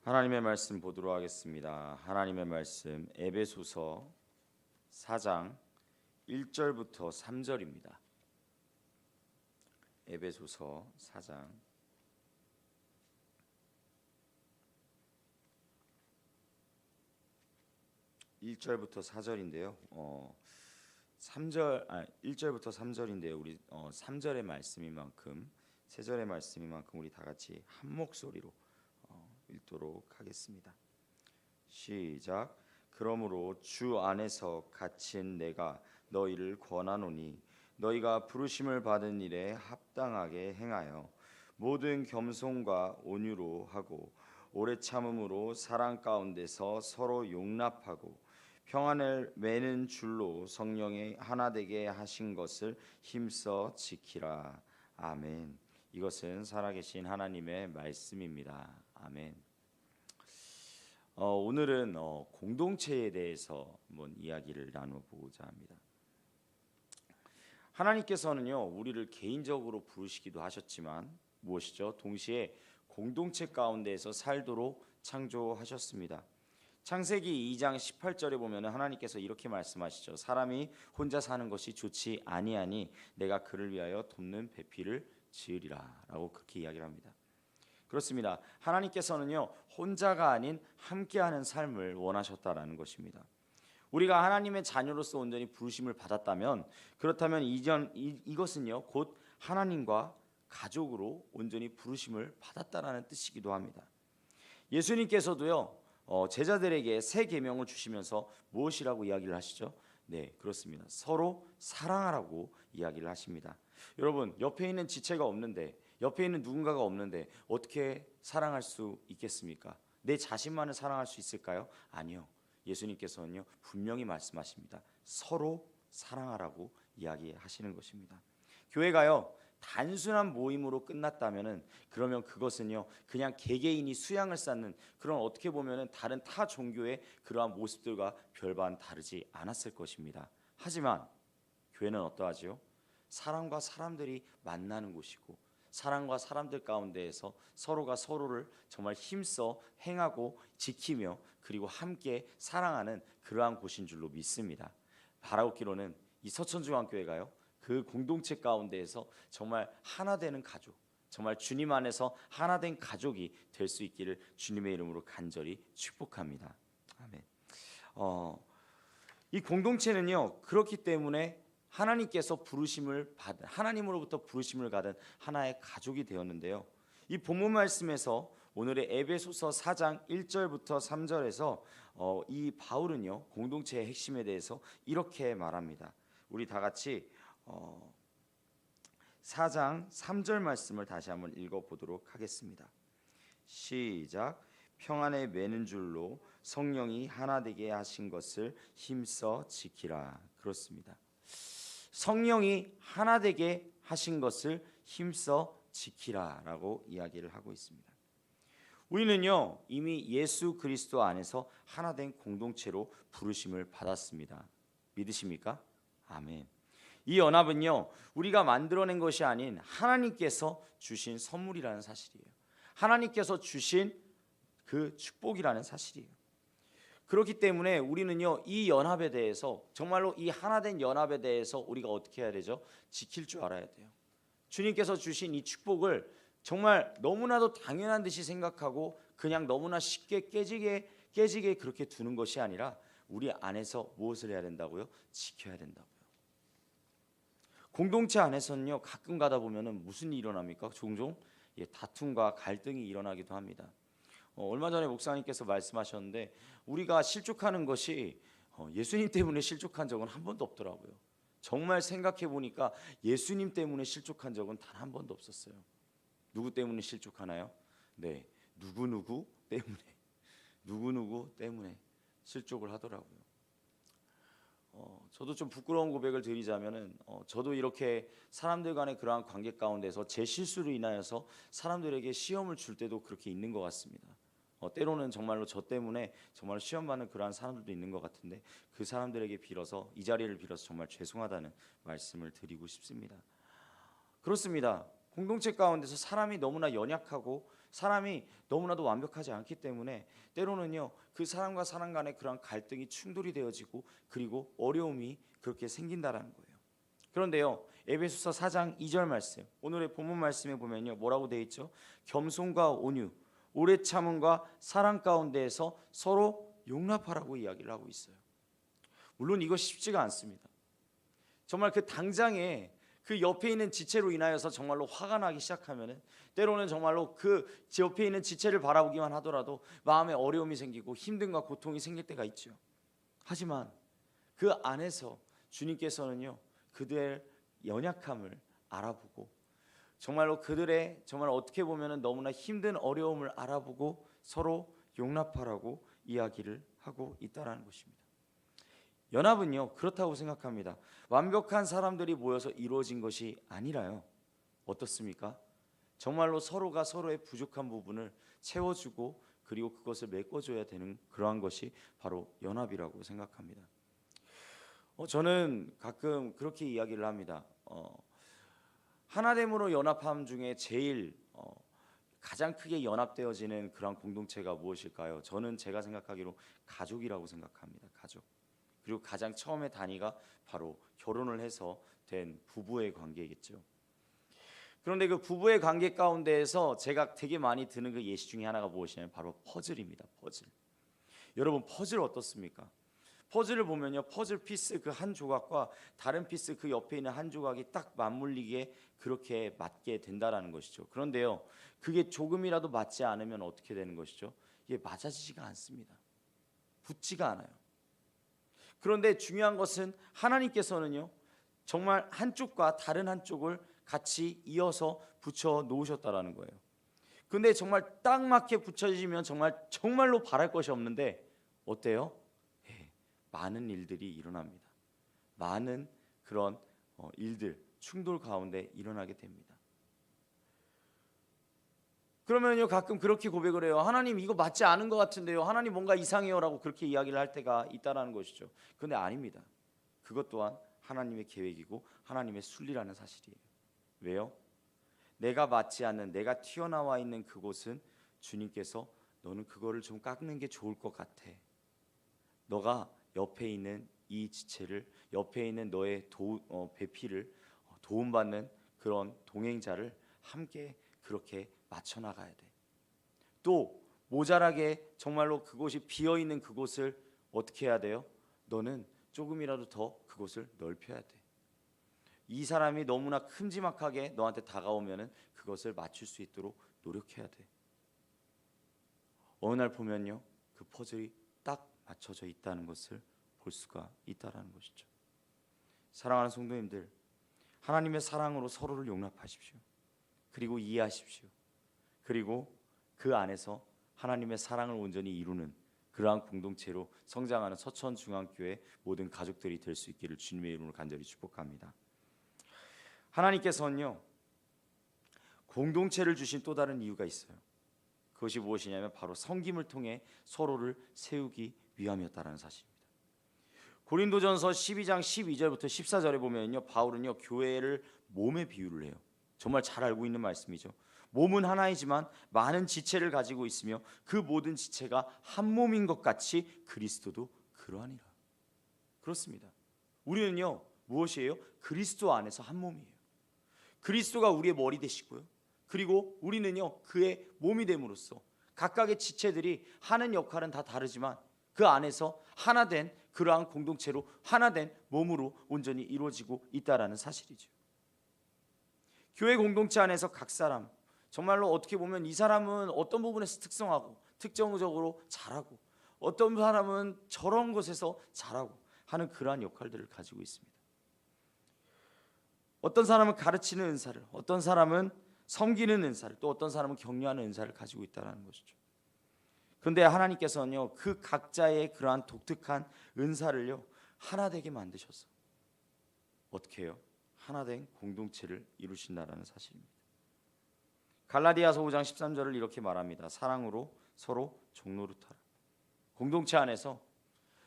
하나님의 말씀 보도록 하겠습니다. 하나님의 말씀 에베소서 4장 1절부터 3절입니다. 에베소서 4장 1절부터 4절인데요. 1절부터 3절인데요. 우리 3절의 말씀인 만큼, 3절의 말씀인 만큼 우리 다 같이 한 목소리로 읽도록 하겠습니다. 시작. 그러므로 주 안에서 갇힌 내가 너희를 권하노니 너희가 부르심을 받은 일에 합당하게 행하여 모든 겸손과 온유로 하고 오래 참음으로 사랑 가운데서 서로 용납하고 평안을 매는 줄로 성령이 하나 되게 하신 것을 힘써 지키라. 아멘. 이것은 살아계신 하나님의 말씀입니다. 아멘. 오늘은 공동체에 대해서 한번 이야기를 나눠보고자 합니다. 하나님께서는요, 우리를 개인적으로 부르시기도 하셨지만 무엇이죠? 동시에 공동체 가운데에서 살도록 창조하셨습니다. 창세기 2장 18절에 보면 하나님께서 이렇게 말씀하시죠. 사람이 혼자 사는 것이 좋지 아니하니 내가 그를 위하여 돕는 배필을 지으리라 라고 그렇게 이야기를 합니다. 그렇습니다. 하나님께서는요, 혼자가 아닌 함께하는 삶을 원하셨다라는 것입니다. 우리가 하나님의 자녀로서 온전히 부르심을 받았다면, 그렇다면 이것은요 곧 하나님과 가족으로 온전히 부르심을 받았다라는 뜻이기도 합니다. 예수님께서도요 제자들에게 새 계명을 주시면서 무엇이라고 이야기를 하시죠? 네, 그렇습니다. 서로 사랑하라고 이야기를 하십니다. 여러분, 옆에 있는 지체가 없는데, 옆에 있는 누군가가 없는데 어떻게 사랑할 수 있겠습니까? 내 자신만을 사랑할 수 있을까요? 아니요. 예수님께서는요 분명히 말씀하십니다. 서로 사랑하라고 이야기하시는 것입니다. 교회가요 단순한 모임으로 끝났다면은 그러면 그것은요 그냥 개개인이 수양을 쌓는 그런, 어떻게 보면은 다른 타 종교의 그러한 모습들과 별반 다르지 않았을 것입니다. 하지만 교회는 어떠하지요? 사람과 사람들이 만나는 곳이고, 사람과 사람들 가운데에서 서로가 서로를 정말 힘써 행하고 지키며 그리고 함께 사랑하는 그러한 곳인 줄로 믿습니다. 바라옵기로는 이 서천중앙교회가요 그 공동체 가운데에서 정말 하나 되는 가족, 정말 주님 안에서 하나 된 가족이 될 수 있기를 주님의 이름으로 간절히 축복합니다. 아멘. 이 공동체는요 그렇기 때문에 하나님께서 부르심을 받은, 하나님으로부터 부르심을 받은 하나의 가족이 되었는데요. 이 본문 말씀에서 오늘의 에베소서 4장 1절부터 3절에서 이 바울은요 공동체의 핵심에 대해서 이렇게 말합니다. 우리 다 같이 4장 3절 말씀을 다시 한번 읽어보도록 하겠습니다. 시작. 평안에 매는 줄로 성령이 하나 되게 하신 것을 힘써 지키라. 그렇습니다. 성령이 하나 되게 하신 것을 힘써 지키라라고 이야기를 하고 있습니다. 우리는요 이미 예수 그리스도 안에서 하나 된 공동체로 부르심을 받았습니다. 믿으십니까? 아멘. 이 연합은요 우리가 만들어낸 것이 아닌 하나님께서 주신 선물이라는 사실이에요. 하나님께서 주신 그 축복이라는 사실이에요. 그렇기 때문에 우리는요 이 연합에 대해서, 정말로 이 하나된 연합에 대해서 우리가 어떻게 해야 되죠? 지킬 줄 알아야 돼요. 주님께서 주신 이 축복을 정말 너무나도 당연한 듯이 생각하고 그냥 너무나 쉽게 깨지게 그렇게 두는 것이 아니라 우리 안에서 무엇을 해야 된다고요? 지켜야 된다고요. 공동체 안에서는요 가끔 가다 보면은 무슨 일이 일어납니까? 종종 다툼과 갈등이 일어나기도 합니다. 얼마 전에 목사님께서 말씀하셨는데 우리가 실족하는 것이 예수님 때문에 실족한 적은 한 번도 없더라고요. 정말 생각해 보니까 예수님 때문에 실족한 적은 단 한 번도 없었어요. 누구 때문에 실족하나요? 네, 누구누구 때문에 실족을 하더라고요. 저도 좀 부끄러운 고백을 드리자면은 저도 이렇게 사람들 간의 그러한 관계 가운데서 제 실수로 인하여서 사람들에게 시험을 줄 때도 그렇게 있는 것 같습니다. 때로는 정말로 저 때문에 정말 시험 받는 그러한 사람들도 있는 것 같은데 그 사람들에게 빌어서, 이 자리를 빌어서 정말 죄송하다는 말씀을 드리고 싶습니다. 그렇습니다. 공동체 가운데서 사람이 너무나 연약하고 사람이 너무나도 완벽하지 않기 때문에 때로는요 그 사람과 사람 간의 그런 갈등이 충돌이 되어지고 그리고 어려움이 그렇게 생긴다라는 거예요. 그런데요 에베소서 4장 2절 말씀, 오늘의 본문 말씀에 보면요 뭐라고 되어 있죠? 겸손과 온유, 오래 참음과 사랑 가운데에서 서로 용납하라고 이야기를 하고 있어요. 물론 이거 쉽지가 않습니다. 정말 그 당장에 그 옆에 있는 지체로 인하여서 정말로 화가 나기 시작하면은 때로는 정말로 그 옆에 있는 지체를 바라보기만 하더라도 마음에 어려움이 생기고 힘듦과 고통이 생길 때가 있죠. 하지만 그 안에서 주님께서는요 그들의 연약함을 알아보고 정말로 그들의 정말 어떻게 보면은 너무나 힘든 어려움을 알아보고 서로 용납하라고 이야기를 하고 있다라는 것입니다. 연합은요 그렇다고 생각합니다. 완벽한 사람들이 모여서 이루어진 것이 아니라요 어떻습니까? 정말로 서로가 서로의 부족한 부분을 채워주고 그리고 그것을 메꿔줘야 되는 그러한 것이 바로 연합이라고 생각합니다. 저는 가끔 그렇게 이야기를 합니다. 하나됨으로 연합함 중에 제일 가장 크게 연합되어지는 그런 공동체가 무엇일까요? 저는 제가 생각하기로 가족이라고 생각합니다. 가족. 그리고 가장 처음에 단위가 바로 결혼을 해서 된 부부의 관계겠죠. 그런데 그 부부의 관계 가운데에서 제가 되게 많이 드는 그 예시 중에 하나가 무엇이냐면 바로 퍼즐입니다. 퍼즐. 여러분 퍼즐 어떻습니까? 퍼즐을 보면요 퍼즐 피스 그 한 조각과 다른 피스 그 옆에 있는 한 조각이 딱 맞물리게 그렇게 맞게 된다라는 것이죠. 그런데요 그게 조금이라도 맞지 않으면 어떻게 되는 것이죠? 이게 맞아지지가 않습니다. 붙지가 않아요. 그런데 중요한 것은 하나님께서는요 정말 한쪽과 다른 한쪽을 같이 이어서 붙여 놓으셨다라는 거예요. 근데 정말 딱 맞게 붙여지면 정말로 바랄 것이 없는데 어때요? 많은 일들이 일어납니다. 많은 그런 일들, 충돌 가운데 일어나게 됩니다. 그러면요 가끔 그렇게 고백을 해요. 하나님 이거 맞지 않은 것 같은데요. 하나님 뭔가 이상해요 라고 그렇게 이야기를 할 때가 있다라는 것이죠. 그런데 아닙니다. 그것 또한 하나님의 계획이고 하나님의 순리라는 사실이에요. 왜요? 내가 맞지 않는 내가 튀어나와 있는 그곳은 주님께서 너는 그거를 좀 깎는 게 좋을 것 같아. 너가 옆에 있는 이 지체를 옆에 있는 너의 배필을 도움받는 그런 동행자를 함께 그렇게 맞춰 나가야 돼. 또 모자라게 정말로 그곳이 비어 있는 그곳을 어떻게 해야 돼요? 너는 조금이라도 더 그곳을 넓혀야 돼. 이 사람이 너무나 큼지막하게 너한테 다가오면은 그것을 맞출 수 있도록 노력해야 돼. 어느 날 보면요 그 퍼즐이 딱 맞춰져 있다는 것을 볼 수가 있다라는 것이죠. 사랑하는 성도님들, 하나님의 사랑으로 서로를 용납하십시오. 그리고 이해하십시오. 그리고 그 안에서 하나님의 사랑을 온전히 이루는 그러한 공동체로 성장하는 서천중앙교회 모든 가족들이 될 수 있기를 주님의 이름으로 간절히 축복합니다. 하나님께서는요 공동체를 주신 또 다른 이유가 있어요. 그것이 무엇이냐면 바로 섬김을 통해 서로를 세우기 위함이었다라는 사실입니다. 고린도전서 12장 12절부터 14절에 보면요 바울은요 교회를 몸에 비유를 해요. 정말 잘 알고 있는 말씀이죠. 몸은 하나이지만 많은 지체를 가지고 있으며 그 모든 지체가 한 몸인 것 같이 그리스도도 그러하니라. 그렇습니다. 우리는요 무엇이에요? 그리스도 안에서 한 몸이에요. 그리스도가 우리의 머리 되시고요. 그리고 우리는요 그의 몸이 됨으로써 각각의 지체들이 하는 역할은 다 다르지만 그 안에서 하나된 그러한 공동체로 하나된 몸으로 온전히 이루어지고 있다라는 사실이죠. 교회 공동체 안에서 각 사람 정말로 어떻게 보면 이 사람은 어떤 부분에서 특성하고 특정적으로 잘하고 어떤 사람은 저런 곳에서 잘하고 하는 그러한 역할들을 가지고 있습니다. 어떤 사람은 가르치는 은사를, 어떤 사람은 섬기는 은사를, 또 어떤 사람은 격려하는 은사를 가지고 있다는 것이죠. 그런데 하나님께서는요 그 각자의 그러한 독특한 은사를요 하나 되게 만드셔서 어떻게 해요? 하나된 공동체를 이루신다라는 사실입니다. 갈라디아서 5장 13절을 이렇게 말합니다. 사랑으로 서로 종노릇하라. 공동체 안에서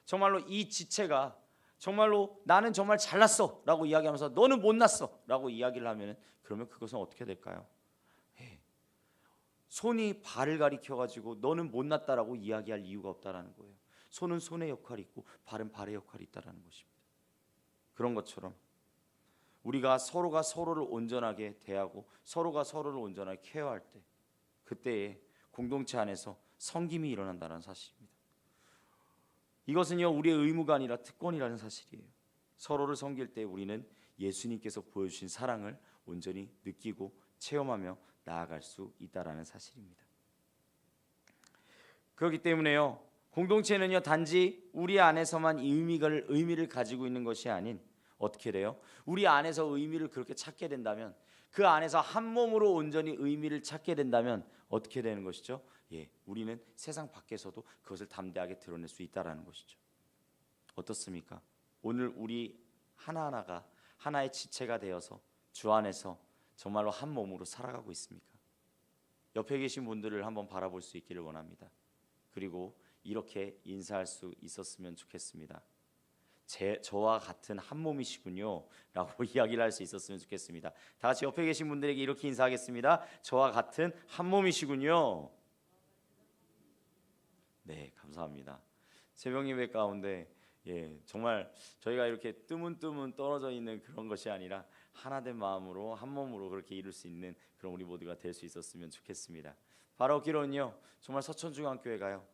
정말로 이 지체가 정말로 나는 정말 잘났어 라고 이야기하면서 너는 못났어 라고 이야기를 하면 그러면 그것은 어떻게 될까요? 손이 발을 가리켜 가지고 너는 못났다라고 이야기할 이유가 없다라는 거예요. 손은 손의 역할이 있고 발은 발의 역할이 있다라는 것입니다. 그런 것처럼 우리가 서로가 서로를 온전하게 대하고 서로가 서로를 온전하게 케어할 때, 그때에 공동체 안에서 섬김이 일어난다는 사실입니다. 이것은요, 우리의 의무가 아니라 특권이라는 사실이에요. 서로를 섬길 때 우리는 예수님께서 보여주신 사랑을 온전히 느끼고 체험하며 나아갈 수 있다라는 사실입니다. 그렇기 때문에요, 공동체는요, 단지 우리 안에서만 의미를 가지고 있는 것이 아닌, 어떻게 돼요? 우리 안에서 의미를 그렇게 찾게 된다면, 그 안에서 한 몸으로 온전히 의미를 찾게 된다면 어떻게 되는 것이죠? 우리는 세상 밖에서도 그것을 담대하게 드러낼 수 있다라는 것이죠. 어떻습니까? 오늘 우리 하나하나가 하나의 지체가 되어서 주 안에서 정말로 한 몸으로 살아가고 있습니까? 옆에 계신 분들을 한번 바라볼 수 있기를 원합니다. 그리고 이렇게 인사할 수 있었으면 좋겠습니다. 저와 같은 한 몸이시군요 라고 이야기를 할 수 있었으면 좋겠습니다. 다 같이 옆에 계신 분들에게 이렇게 인사하겠습니다. 저와 같은 한 몸이시군요. 네, 감사합니다. 새벽 예배 가운데 정말 저희가 이렇게 뜨문뜨문 떨어져 있는 그런 것이 아니라 하나된 마음으로 한 몸으로 그렇게 이룰 수 있는 그런 우리 모두가 될 수 있었으면 좋겠습니다. 바로 기로는요, 정말 서천중앙교회가요,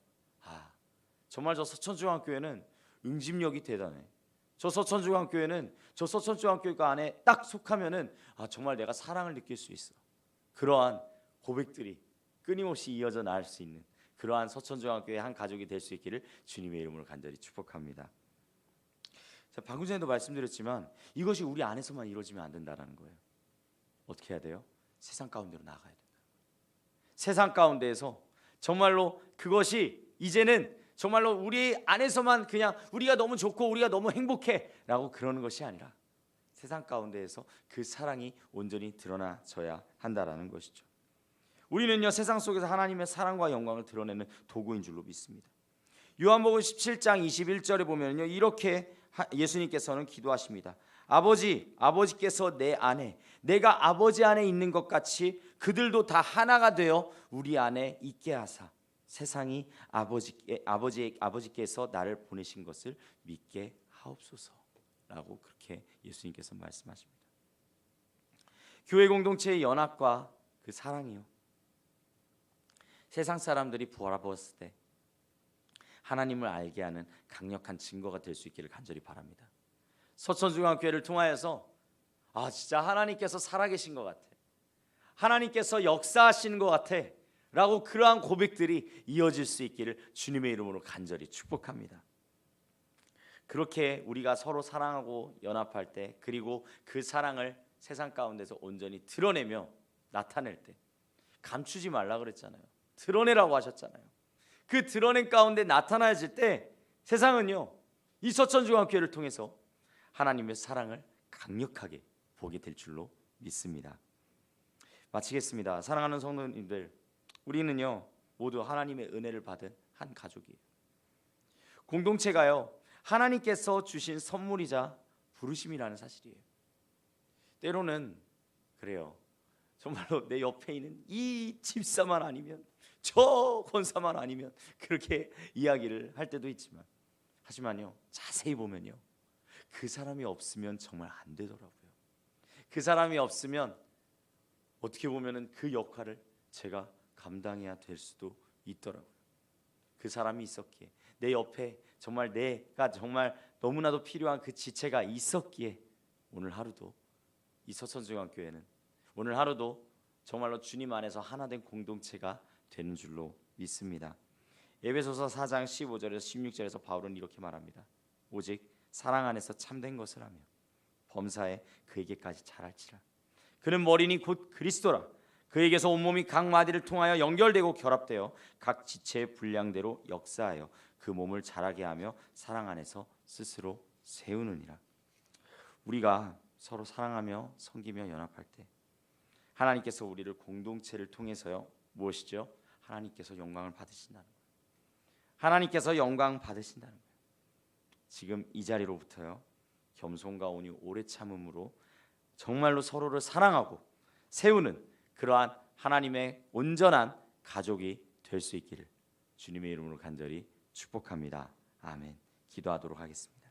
정말 저 서천중앙교회는 응집력이 대단해. 저 서천중앙교회가 안에 딱 속하면은 정말 내가 사랑을 느낄 수 있어. 그러한 고백들이 끊임없이 이어져 나갈 수 있는 그러한 서천중앙교회 한 가족이 될 수 있기를 주님의 이름으로 간절히 축복합니다. 자, 방금 전에도 말씀드렸지만 이것이 우리 안에서만 이루어지면 안 된다는 거예요. 어떻게 해야 돼요? 세상 가운데로 나가야 된다. 세상 가운데에서 정말로 그것이 이제는 정말로 우리 안에서만 그냥 우리가 너무 좋고 우리가 너무 행복해 라고 그러는 것이 아니라 세상 가운데에서 그 사랑이 온전히 드러나져야 한다라는 것이죠. 우리는요, 세상 속에서 하나님의 사랑과 영광을 드러내는 도구인 줄로 믿습니다. 요한복음 17장 21절에 보면요, 이렇게 예수님께서는 기도하십니다. 아버지께서 내 안에, 내가 아버지 안에 있는 것 같이 그들도 다 하나가 되어 우리 안에 있게 하사 세상이 아버지께서 나를 보내신 것을 믿게 하옵소서라고 그렇게 예수님께서 말씀하십니다. 교회 공동체의 연합과 그 사랑이요, 세상 사람들이 바라보았을 때 하나님을 알게 하는 강력한 증거가 될 수 있기를 간절히 바랍니다. 서천중앙교회를 통하여서 진짜 하나님께서 살아계신 것 같아, 하나님께서 역사하시는 것 같아 라고 그러한 고백들이 이어질 수 있기를 주님의 이름으로 간절히 축복합니다. 그렇게 우리가 서로 사랑하고 연합할 때, 그리고 그 사랑을 세상 가운데서 온전히 드러내며 나타낼 때, 감추지 말라 그랬잖아요. 드러내라고 하셨잖아요. 그 드러낸 가운데 나타나질 때 세상은요, 이 서천중앙교회를 통해서 하나님의 사랑을 강력하게 보게 될 줄로 믿습니다. 마치겠습니다. 사랑하는 성도님들, 우리는요 모두 하나님의 은혜를 받은 한 가족이에요. 공동체가요, 하나님께서 주신 선물이자 부르심이라는 사실이에요. 때로는 그래요, 정말로 내 옆에 있는 이 집사만 아니면, 저 권사만 아니면 그렇게 이야기를 할 때도 있지만, 하지만요, 자세히 보면요, 그 사람이 없으면 정말 안 되더라고요. 그 사람이 없으면 어떻게 보면은 그 역할을 제가 감당해야 될 수도 있더라고요. 그 사람이 있었기에, 내 옆에 정말 내가 정말 너무나도 필요한 그 지체가 있었기에 오늘 하루도 이 서천중앙교회는, 오늘 하루도 정말로 주님 안에서 하나된 공동체가 되는 줄로 믿습니다. 에베소서 4장 15절에서 16절에서 바울은 이렇게 말합니다. 오직 사랑 안에서 참된 것을 하며 범사에 그에게까지 자랄지라. 그는 머리니 곧 그리스도라. 그에게서 온몸이 각 마디를 통하여 연결되고 결합되어 각 지체의 분량대로 역사하여 그 몸을 자라게 하며 사랑 안에서 스스로 세우느니라. 우리가 서로 사랑하며 섬기며 연합할 때 하나님께서 우리를 공동체를 통해서요, 무엇이죠? 하나님께서 영광을 받으신다는 거예요. 하나님께서 영광 받으신다는 거예요. 지금 이 자리로부터요, 겸손과 온유 오래 참음으로 정말로 서로를 사랑하고 세우는 그러한 하나님의 온전한 가족이 될 수 있기를 주님의 이름으로 간절히 축복합니다. 아멘. 기도하도록 하겠습니다.